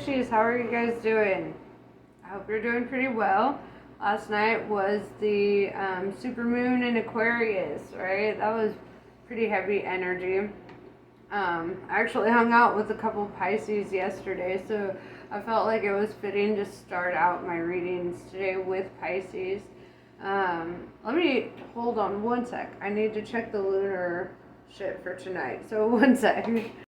Pisces, how are you guys doing? I hope you're doing pretty well. Last night was the supermoon in Aquarius, right? That was pretty heavy energy. I actually hung out with a couple Pisces yesterday, so I felt like it was fitting to start out my readings today with Pisces. Let me hold on one sec. I need to check the lunar shit for tonight. So one sec.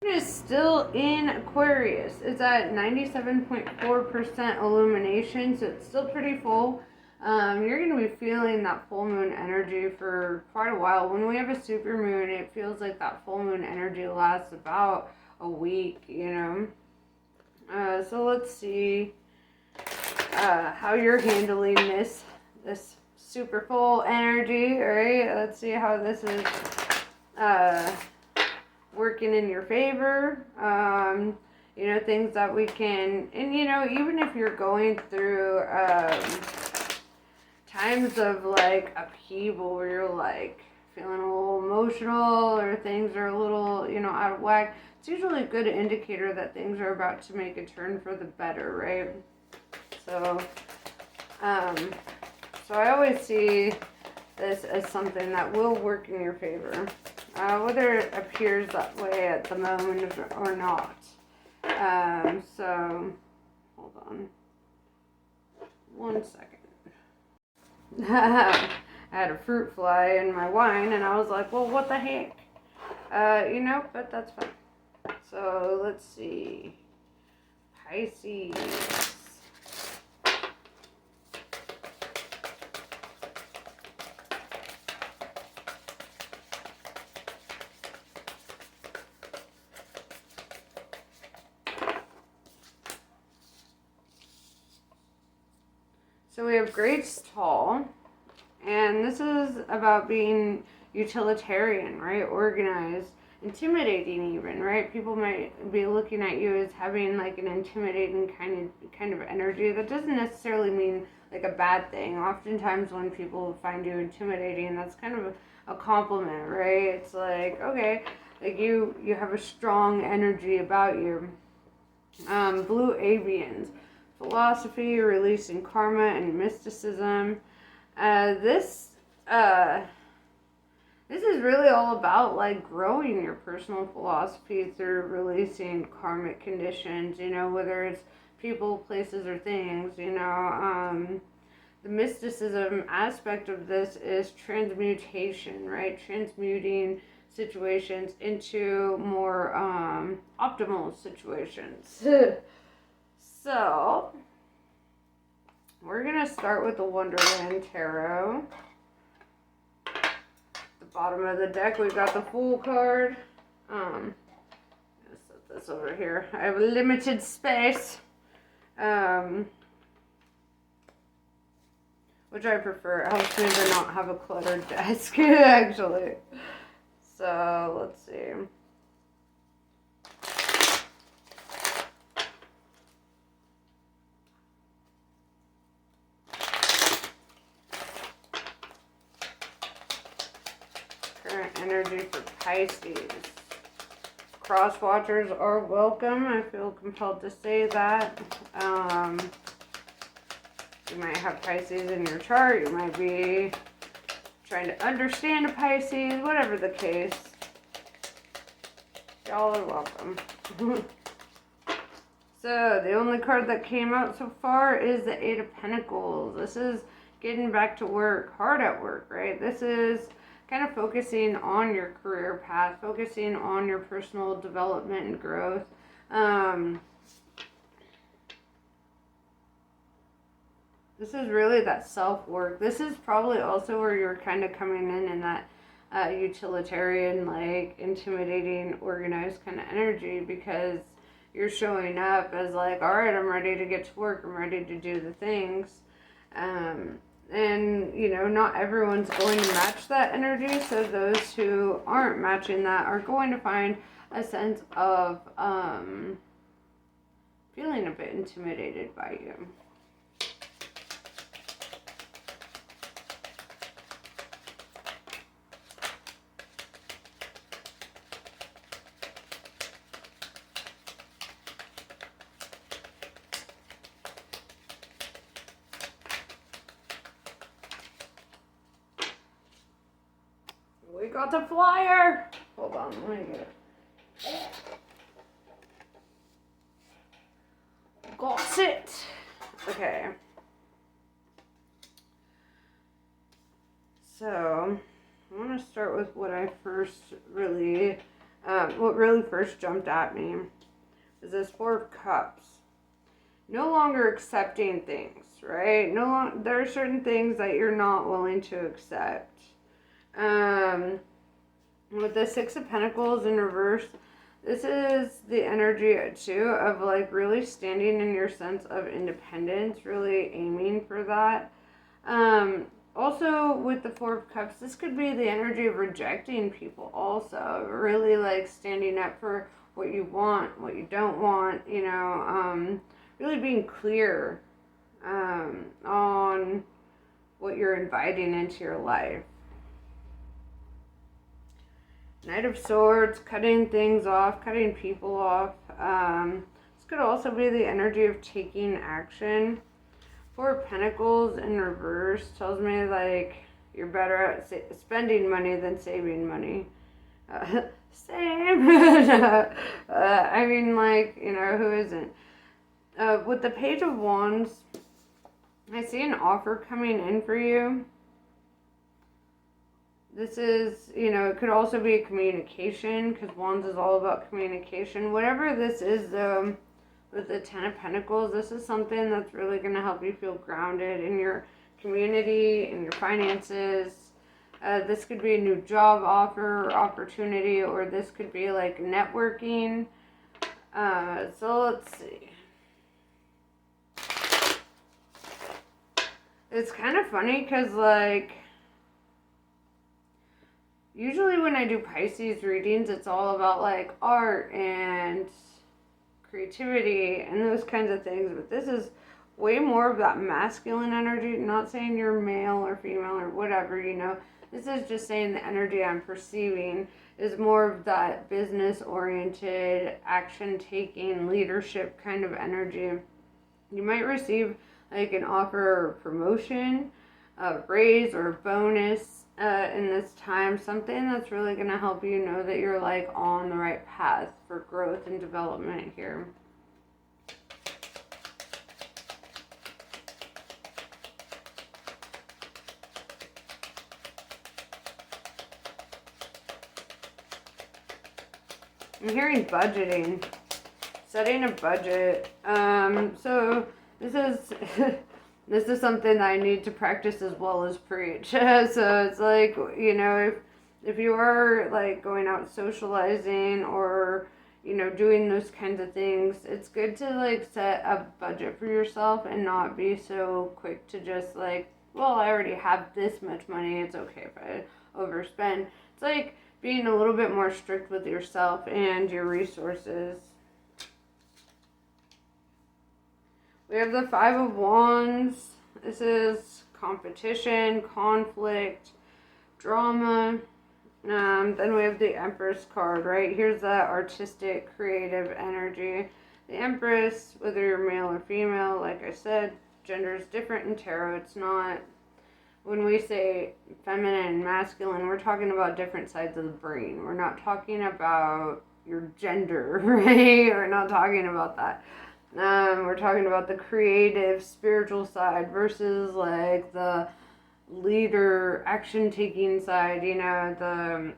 It is still in Aquarius. It's at 97.4% illumination, so it's still pretty full. You're going to be feeling that full moon energy for quite a while. When we have a super moon, it feels like that full moon energy lasts about a week, you know. So let's see how you're handling this super full energy, alright? Let's see how this is working in your favor. You know, things that we can, and you know, even if you're going through times of like upheaval where you're like feeling a little emotional or things are a little, you know, out of whack, it's usually a good indicator that things are about to make a turn for the better, right? So I always see this as something that will work in your favor, whether it appears that way at the moment or not. So hold on one second. I had a fruit fly in my wine, and I was like, well, what the heck? You know, but that's fine. So let's see. Pisces. So we have Great Tall, and this is about being utilitarian, right? Organized, intimidating even, right? People might be looking at you as having like an intimidating kind of energy. That doesn't necessarily mean like a bad thing. Oftentimes when people find you intimidating, that's kind of a compliment, right? It's like, okay, like you have a strong energy about you. Blue Avians. Philosophy, releasing karma and mysticism. This is really all about like growing your personal philosophy through releasing karmic conditions, you know, whether it's people, places, or things, you know. The mysticism aspect of this is transmutation, right? Transmuting situations into more optimal situations. So, we're going to start with the Wonderland Tarot. The bottom of the deck, we've got the Fool card. I'm going to set this over here. I have a limited space. Which I prefer. It helps me to not have a cluttered desk, actually. So, let's see. Current energy for Pisces. Cross watchers are welcome. I feel compelled to say that. You might have Pisces in your chart. You might be trying to understand a Pisces, whatever the case. Y'all are welcome. So, the only card that came out so far is the Eight of Pentacles. This is getting back to work, hard at work, right? This is kind of focusing on your career path, focusing on your personal development and growth. This is really that self-work. This is probably also where you're kind of coming in that utilitarian, like intimidating, organized kind of energy, because you're showing up as like, all right, I'm ready to get to work. I'm ready to do the things. And, you know, not everyone's going to match that energy. So those who aren't matching that are going to find a sense of feeling a bit intimidated by you. Got the flyer. Hold on, let me get it. Got it. Okay. So, I want to start with what really first jumped at me is this Four of Cups. No longer accepting things, right? There are certain things that you're not willing to accept. With the Six of Pentacles in reverse, this is the energy too of like really standing in your sense of independence, really aiming for that. Also with the Four of Cups, this could be the energy of rejecting people also, really like standing up for what you want, what you don't want, really being clear on what you're inviting into your life. Knight of Swords, cutting things off, cutting people off. This could also be the energy of taking action. Four of Pentacles in reverse tells me like you're better at spending money than saving money. Same. I mean, like, who isn't? With the Page of Wands, I see an offer coming in for you. This is, it could also be communication, because Wands is all about communication. Whatever this is, though, with the Ten of Pentacles, this is something that's really going to help you feel grounded in your community, in your finances. This could be a new job offer or opportunity, or this could be like networking. So let's see. It's kind of funny because, like, usually when I do Pisces readings, it's all about, like, art and creativity and those kinds of things. But this is way more of that masculine energy. I'm not saying you're male or female or whatever, This is just saying the energy I'm perceiving is more of that business-oriented, action-taking, leadership kind of energy. You might receive like an offer or promotion, a raise or a bonus in this time. Something that's really going to help you know that you're like on the right path for growth and development here. I'm hearing budgeting, setting a budget. So this is this is something that I need to practice as well as preach. So it's like, if you are like going out socializing or doing those kinds of things, it's good to like set a budget for yourself and not be so quick to just like, well, I already have this much money, it's okay if I overspend. It's like being a little bit more strict with yourself and your resources. We have the Five of Wands. This is competition, conflict, drama. Then we have the Empress card, right? Here's that artistic, creative energy. The Empress, whether you're male or female, like I said, gender is different in tarot. It's not, when we say feminine and masculine, we're talking about different sides of the brain. We're not talking about your gender, right? We're not talking about that. We're talking about the creative, spiritual side versus like the leader, action-taking side, the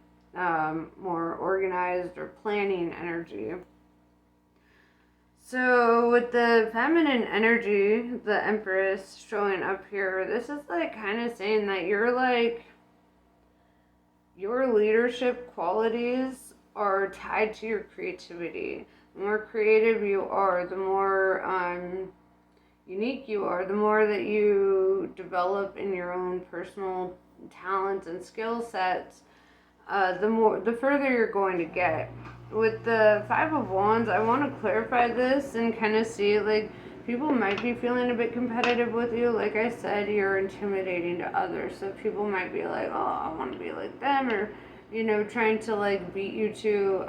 more organized or planning energy. So with the feminine energy, the Empress showing up here, this is like kind of saying that you're like, your leadership qualities are tied to your creativity. The more creative you are, the more unique you are, the more that you develop in your own personal talents and skill sets, the further you're going to get. With the Five of Wands, I want to clarify this and kind of see, like, people might be feeling a bit competitive with you. Like I said, you're intimidating to others, so people might be like, oh, I want to be like them, or trying to like beat you to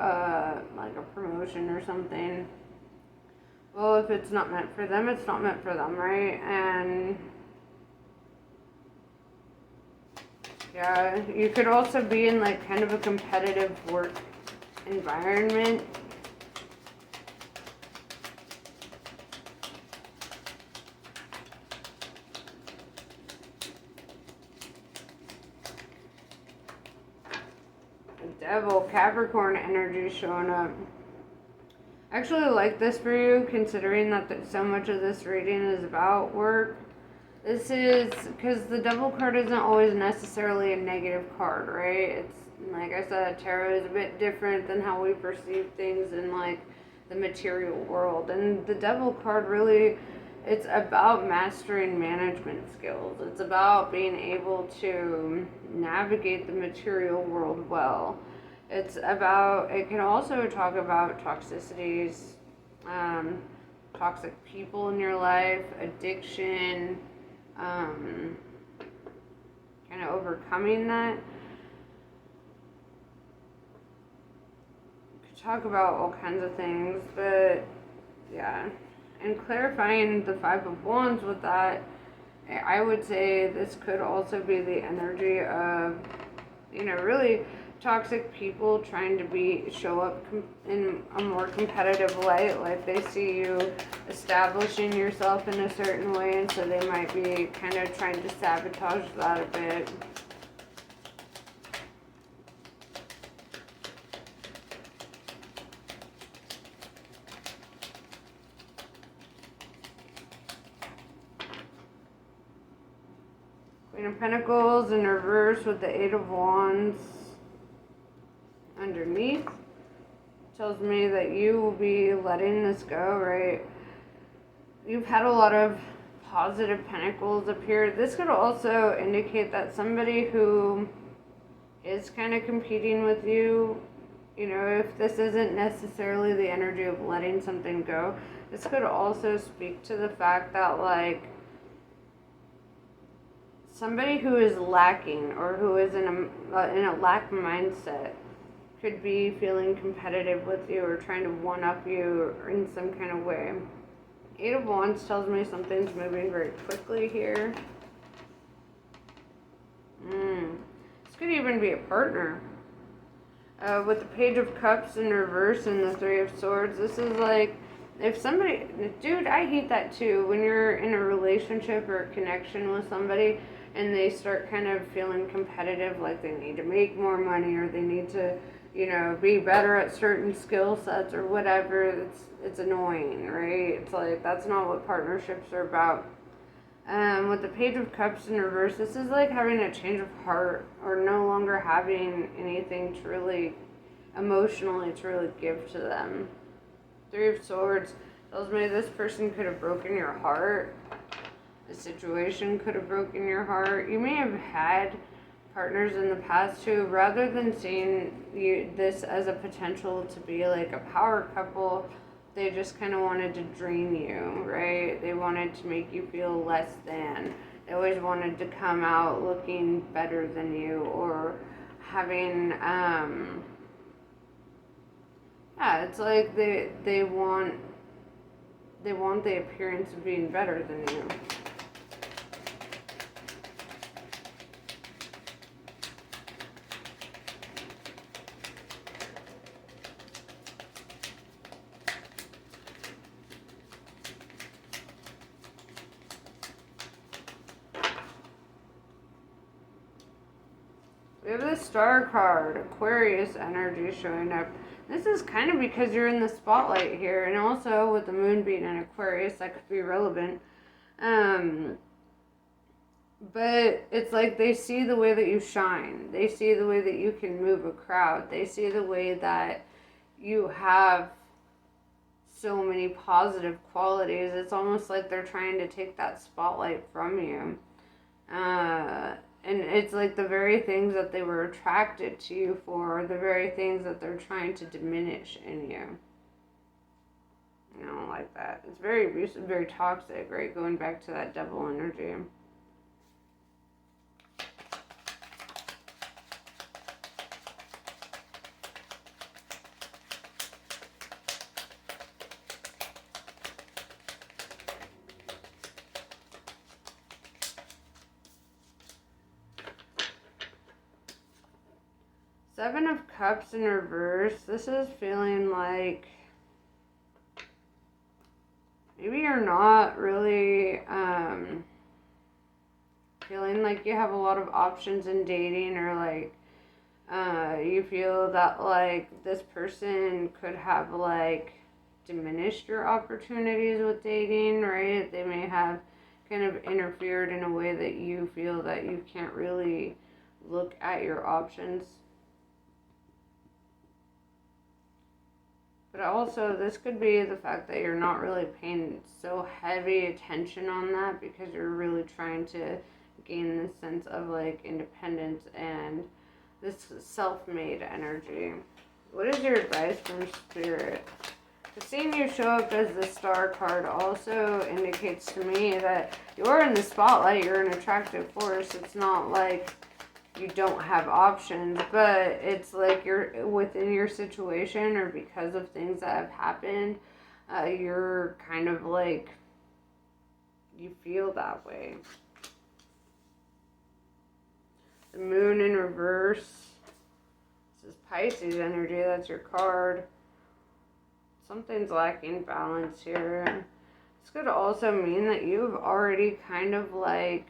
like a promotion or something. Well, if it's not meant for them, it's not meant for them, right? And Yeah, you could also be in like kind of a competitive work environment. The Devil, Capricorn energy showing up. I actually like this for you, considering that so much of this reading is about work. This is because the Devil card isn't always necessarily a negative card, right? It's like I said, tarot is a bit different than how we perceive things in like the material world. And the Devil card really, it's about mastering management skills. It's about being able to navigate the material world well. It's about, it can also talk about toxicities, toxic people in your life, addiction, kind of overcoming that. Could talk about all kinds of things, but yeah. And clarifying the Five of Wands with that, I would say this could also be the energy of, really toxic people trying to show up in a more competitive light. Like they see you establishing yourself in a certain way, and so they might be kind of trying to sabotage that a bit. Queen of Pentacles in reverse with the Eight of Wands underneath tells me that you will be letting this go, right? You've had a lot of positive pentacles appear. This could also indicate that somebody who is kind of competing with you, if this isn't necessarily the energy of letting something go, this could also speak to the fact that like somebody who is lacking or who is in a lack mindset could be feeling competitive with you or trying to one-up you in some kind of way. Eight of Wands tells me something's moving very quickly here. This could even be a partner. With the Page of Cups in reverse and the Three of Swords, this is like, if somebody, dude, I hate that too. When you're in a relationship or a connection with somebody and they start kind of feeling competitive, like they need to make more money or they need to, be better at certain skill sets or whatever, it's annoying, right? It's like, that's not what partnerships are about. With the Page of Cups in reverse, this is like having a change of heart or no longer having anything to really, emotionally, to really give to them. Three of Swords tells me this person could have broken your heart. The situation could have broken your heart. You may have had partners in the past who, rather than seeing this as a potential to be like a power couple, they just kind of wanted to drain you, right? They wanted to make you feel less than. They always wanted to come out looking better than you or having, it's like they want the appearance of being better than you. We have the Star card, Aquarius energy showing up. This is kind of because you're in the spotlight here, and also with the moon being in Aquarius, that could be relevant. But it's like they see the way that you shine. They see the way that you can move a crowd. They see the way that you have so many positive qualities. It's almost like they're trying to take that spotlight from you. And it's like the very things that they were attracted to you for are the very things that they're trying to diminish in you. I don't like that. It's very abusive, very toxic, right? Going back to that devil energy. Seven of Cups in reverse. This is feeling like maybe you're not really feeling like you have a lot of options in dating, or like you feel that like this person could have like diminished your opportunities with dating, right? They may have kind of interfered in a way that you feel that you can't really look at your options. But also, this could be the fact that you're not really paying so heavy attention on that because you're really trying to gain this sense of like independence and this self-made energy. What is your advice from Spirit? Seeing you show up as the Star card also indicates to me that you're in the spotlight, you're an attractive force. It's not like you don't have options, but it's like you're within your situation, or because of things that have happened, you're kind of like, you feel that way. The Moon in reverse. This is Pisces energy, that's your card. Something's lacking balance here. This could also mean that you've already kind of like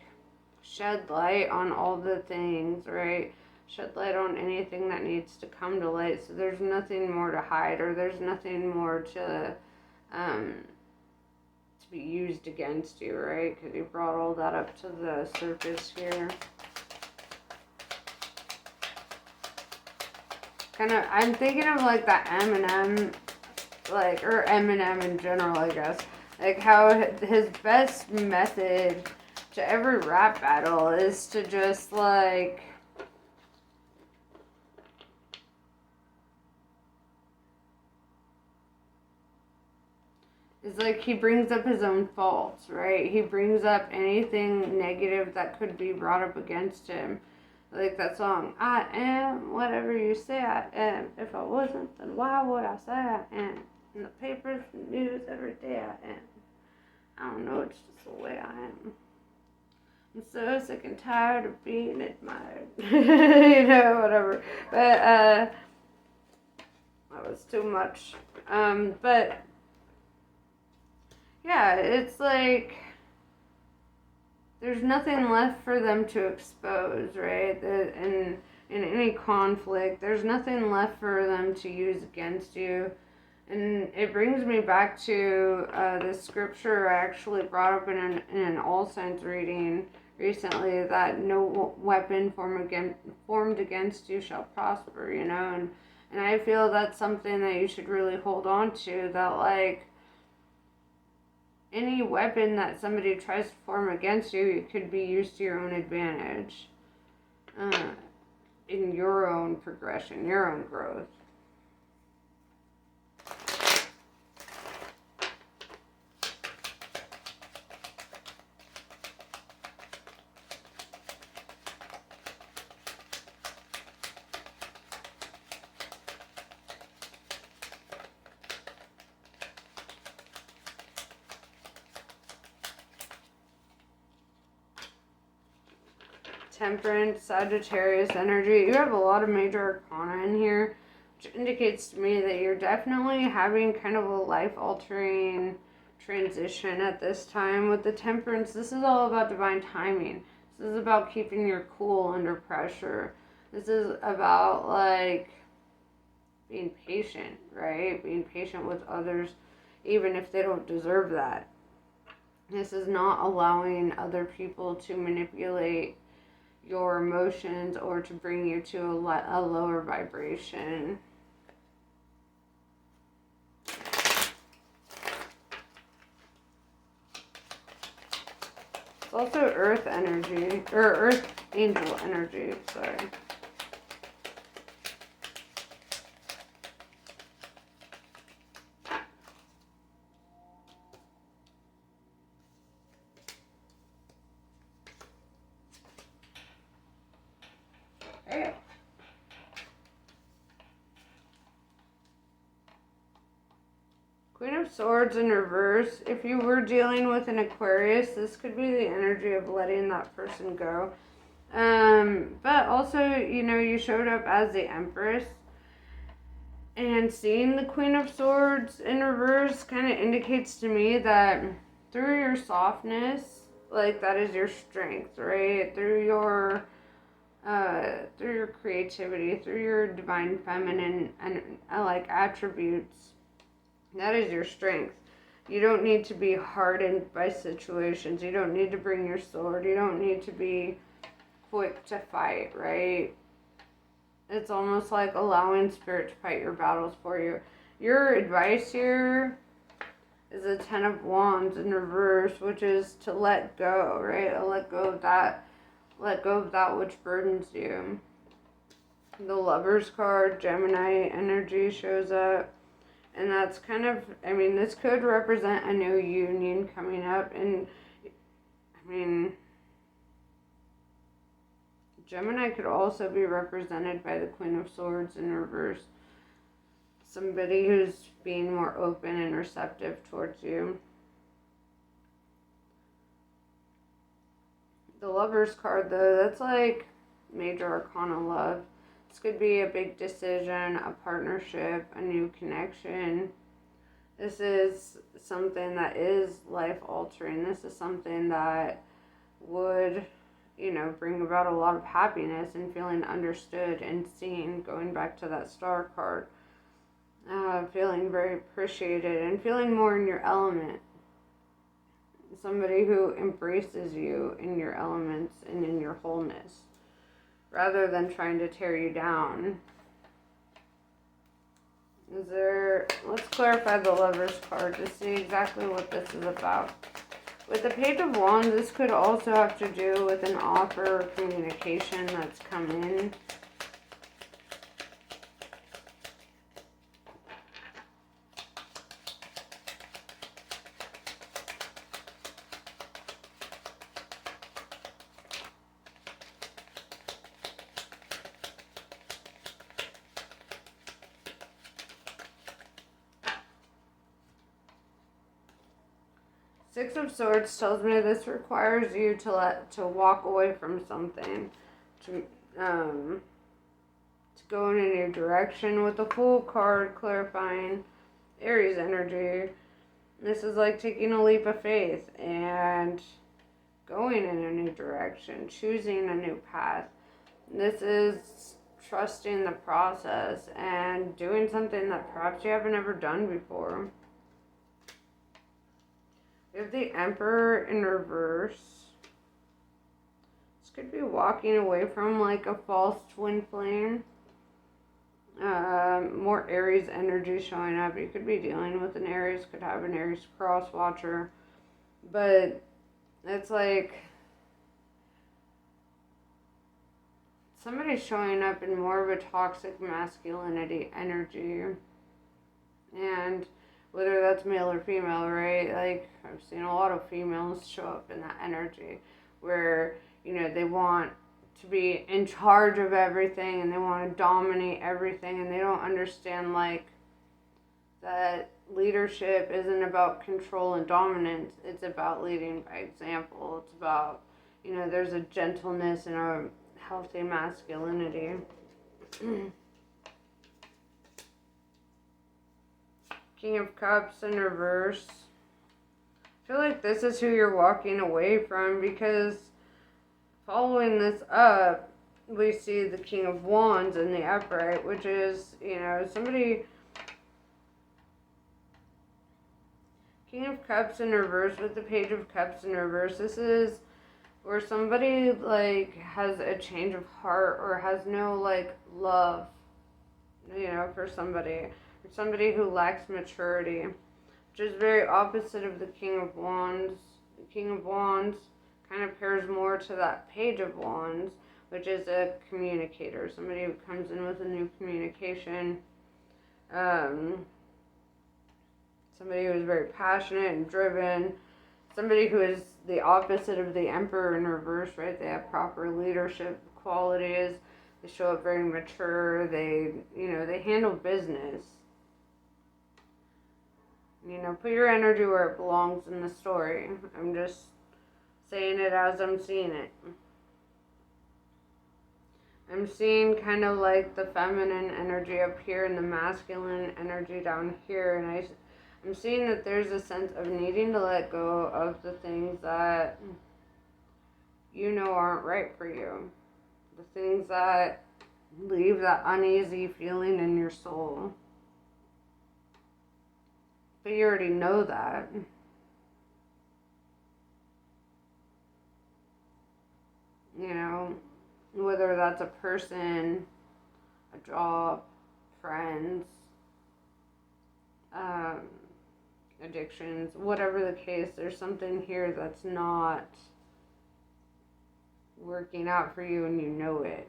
shed light on all the things, right? Shed light on anything that needs to come to light. So there's nothing more to hide, or there's nothing more to be used against you, right? Because you brought all that up to the surface here. Kind of, I'm thinking of like that Eminem, like, or Eminem in general, I guess. Like how his best method to every rap battle is to just like it's like he brings up his own faults, right? He brings up anything negative that could be brought up against him. Like that song, I am whatever you say I am. If I wasn't, then why would I say I am? In the papers, the news, every day I am. I don't know, it's just the way I am. I'm so sick and tired of being admired. You know, whatever. But, that was too much. But, yeah, it's like there's nothing left for them to expose, right? In any conflict, there's nothing left for them to use against you. And it brings me back to the scripture I actually brought up in an all signs reading recently, that no weapon formed against you shall prosper, you know? And I feel that's something that you should really hold on to, that like any weapon that somebody tries to form against you, it could be used to your own advantage, in your own progression, your own growth. Temperance, Sagittarius energy. You have a lot of major arcana in here, which indicates to me that you're definitely having kind of a life-altering transition at this time. With the Temperance, this is all about divine timing. This is about keeping your cool under pressure. This is about like being patient, right? Being patient with others, even if they don't deserve that. This is not allowing other people to manipulate your emotions or to bring you to a lower vibration. It's also earth energy, or earth angel energy, sorry. Okay. Queen of Swords in reverse. If you were dealing with an Aquarius, this could be the energy of letting that person go. But also, you showed up as the Empress, and seeing the Queen of Swords in reverse kind of indicates to me that through your softness, like, that is your strength, right? Through your creativity, through your divine feminine and like attributes, that is your strength. You don't need to be hardened by situations. You don't need to bring your sword. You don't need to be quick to fight, right? It's almost like allowing spirit to fight your battles for you. Your advice here is a Ten of Wands in reverse, which is to let go, right? Let go of that which burdens you. The Lover's card, Gemini energy shows up. And that's kind of, this could represent a new union coming up. And, Gemini could also be represented by the Queen of Swords in reverse. Somebody who's being more open and receptive towards you. The Lover's card, though, that's like major arcana love. This could be a big decision, a partnership, a new connection. This is something that is life-altering. This is something that would, bring about a lot of happiness and feeling understood and seen, going back to that Star card. Feeling very appreciated and feeling more in your element. Somebody who embraces you in your elements and in your wholeness, rather than trying to tear you down. Let's clarify the Lover's card to see exactly what this is about. With the Page of Wands, this could also have to do with an offer or communication that's come in. Six of Swords tells me this requires you to walk away from something, to go in a new direction. With the Fool card clarifying Aries energy, this is like taking a leap of faith and going in a new direction, choosing a new path. This is trusting the process and doing something that perhaps you haven't ever done before. We have the Emperor in reverse. This could be walking away from like a false twin flame. More Aries energy showing up. You could be dealing with an Aries, could have an Aries cross watcher. But it's like somebody's showing up in more of a toxic masculinity energy. And whether that's male or female, right? Like, I've seen a lot of females show up in that energy where, they want to be in charge of everything and they want to dominate everything, and they don't understand, like, that leadership isn't about control and dominance. It's about leading by example. It's about, there's a gentleness and a healthy masculinity. King of Cups in reverse. I feel like this is who you're walking away from, because following this up, we see the King of Wands in the upright, which is, somebody... King of Cups in reverse with the Page of Cups in reverse. This is where somebody, like, has a change of heart or has no, like, love, for somebody. Somebody who lacks maturity, which is very opposite of the King of Wands. The King of Wands kind of pairs more to that Page of Wands, which is a communicator, somebody who comes in with a new communication, somebody who is very passionate and driven, somebody who is the opposite of the Emperor in reverse, right? They have proper leadership qualities, they show up very mature, they handle business. Put your energy where it belongs in the story. I'm just saying it as I'm seeing it. I'm seeing kind of like the feminine energy up here and the masculine energy down here, and I'm seeing that there's a sense of needing to let go of the things that you know aren't right for you. The things that leave that uneasy feeling in your soul. But you already know that. You know, whether that's a person, a job, friends, addictions, whatever the case, there's something here that's not working out for you and you know it.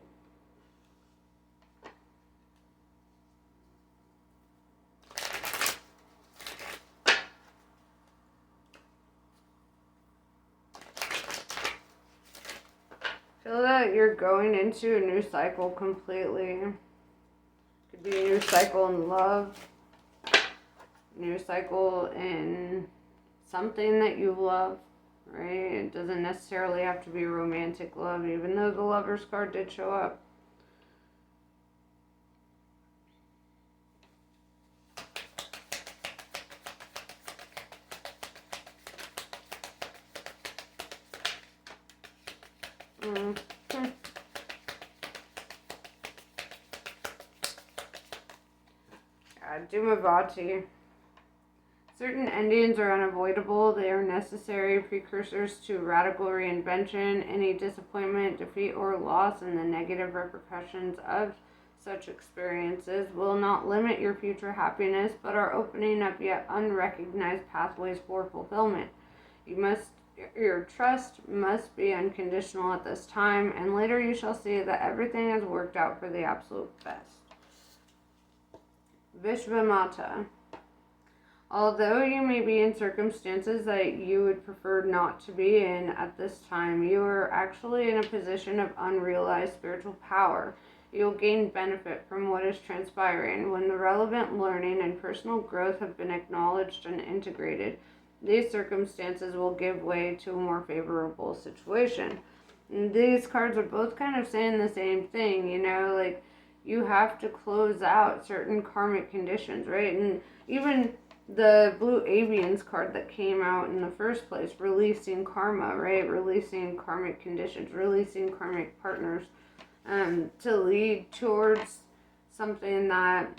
Feel that you're going into a new cycle completely. Could be a new cycle in love, new cycle in something that you love, right? It doesn't necessarily have to be romantic love, even though the Lover's card did show up. Dumavati. Certain endings are unavoidable. They are necessary precursors to radical reinvention. Any disappointment, defeat, or loss and the negative repercussions of such experiences will not limit your future happiness, but are opening up yet unrecognized pathways for fulfillment. Your trust must be unconditional at this time, and later you shall see that everything has worked out for the absolute best. Vishvamata. Although you may be in circumstances that you would prefer not to be in at this time, you are actually in a position of unrealized spiritual power. You will gain benefit from what is transpiring. When the relevant learning and personal growth have been acknowledged and integrated, these circumstances will give way to a more favorable situation. And these cards are both kind of saying the same thing, you know, like you have to close out certain karmic conditions, right? And even the Blue Avians card that came out in the first place, releasing karma, right? Releasing karmic conditions, releasing karmic partners, to lead towards something that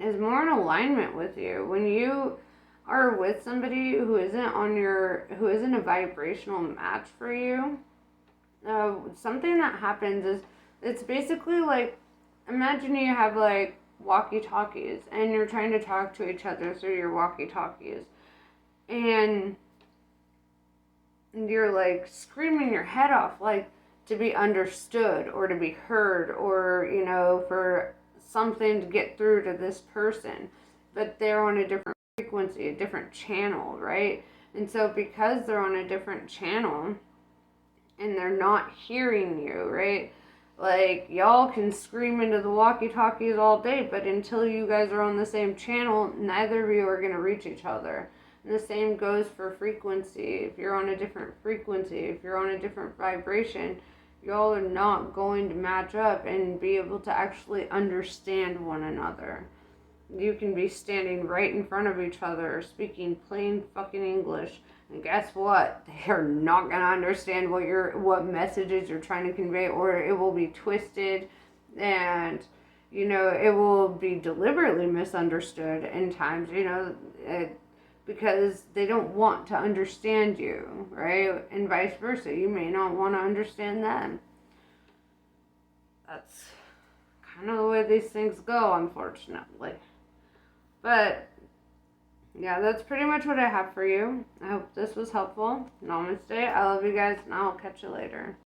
is more in alignment with you. When you are with somebody who isn't a vibrational match for you, something that happens is, it's basically like, imagine you have like walkie-talkies and you're trying to talk to each other through your walkie-talkies, and you're like screaming your head off, like to be understood or to be heard, or you know, for something to get through to this person, but they're on a different frequency, a different channel, right? And so because they're on a different channel and they're not hearing you, right? Like, y'all can scream into the walkie-talkies all day, but until you guys are on the same channel, neither of you are going to reach each other. And the same goes for frequency. If you're on a different frequency, if you're on a different vibration, y'all are not going to match up and be able to actually understand one another. You can be standing right in front of each other, speaking plain fucking English, and guess what? They are not going to understand what messages you're trying to convey, or it will be twisted, and, you know, it will be deliberately misunderstood in times, you know, because they don't want to understand you, right? And vice versa. You may not want to understand them. That's kind of the way these things go, unfortunately. But yeah, that's pretty much what I have for you. I hope this was helpful. Namaste. I love you guys, and I'll catch you later.